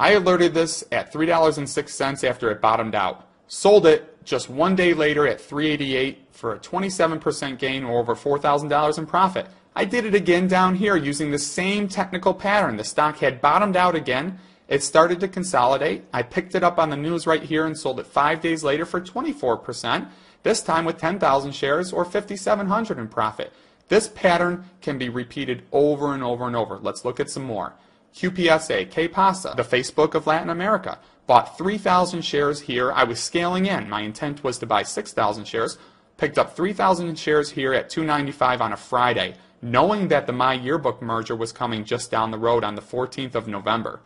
I alerted this at $3.06 after it bottomed out. Sold it just 1 day later at $3.88 for a 27% gain or over $4,000 in profit. I did it again down here using the same technical pattern. The stock had bottomed out again. It started to consolidate. I picked it up on the news right here and sold it 5 days later for 24%, this time with 10,000 shares or $5,700 in profit. This pattern can be repeated over and over and over. Let's look at some more. QPSA, KPASA, the Facebook of Latin America. Bought 3,000 shares here. I was scaling in. My intent was to buy 6,000 shares. Picked up 3,000 shares here at $2.95 on a Friday, knowing that the My Yearbook merger was coming just down the road on the 14th of November.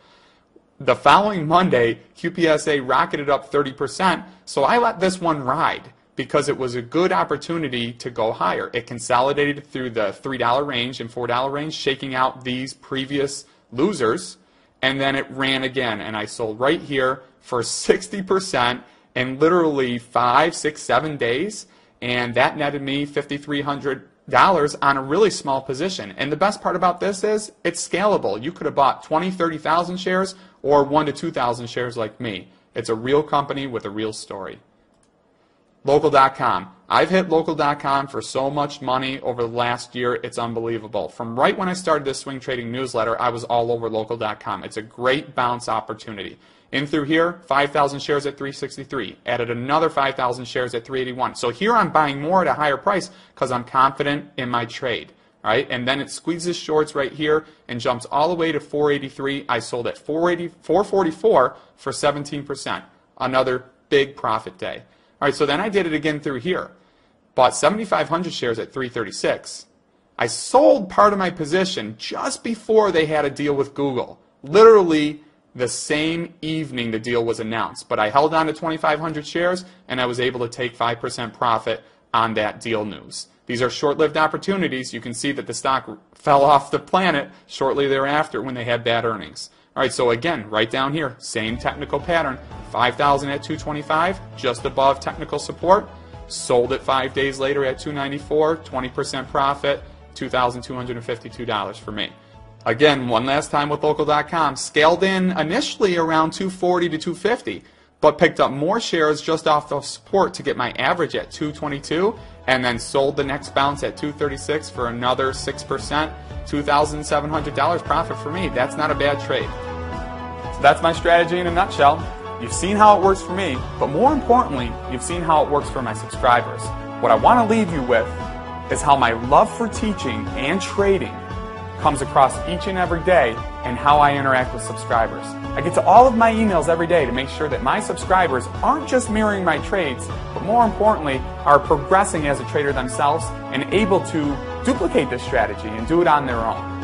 The following Monday, QPSA rocketed up 30%, so I let this one ride because it was a good opportunity to go higher. It consolidated through the $3 range and $4 range, shaking out these previous losers, and then it ran again, and I sold right here for 60% in literally 5, 6, 7 days, and that netted me $5,300 on a really small position. And the best part about this is it's scalable. You could have bought 20, 30,000 shares or 1 to 2,000 shares like me. It's a real company with a real story. Local.com. I've hit Local.com for so much money over the last year, it's unbelievable. From right when I started this swing trading newsletter, I was all over Local.com. It's a great bounce opportunity. In through here, 5,000 shares at 363. Added another 5,000 shares at 381. So here I'm buying more at a higher price because I'm confident in my trade. Right? And then it squeezes shorts right here and jumps all the way to 483. I sold at 444 for 17%. Another big profit day. All right, so then I did it again through here. Bought 7,500 shares at 336. I sold part of my position just before they had a deal with Google. Literally the same evening the deal was announced. But I held on to 2,500 shares and I was able to take 5% profit on that deal news. These are short-lived opportunities. You can see that the stock fell off the planet shortly thereafter when they had bad earnings. All right, so again, right down here, same technical pattern. 5,000 at 225, just above technical support. Sold it 5 days later at 294, 20% profit, $2,252 for me. Again, one last time with Local.com, scaled in initially around 240 to 250, but picked up more shares just off of support to get my average at 222, and then sold the next bounce at 236 for another 6%, $2,700 profit for me. That's not a bad trade. So that's my strategy in a nutshell. You've seen how it works for me, but more importantly, you've seen how it works for my subscribers. What I want to leave you with is how my love for teaching and trading comes across each and every day and how I interact with subscribers. I get to all of my emails every day to make sure that my subscribers aren't just mirroring my trades, but more importantly, are progressing as a trader themselves and able to duplicate this strategy and do it on their own.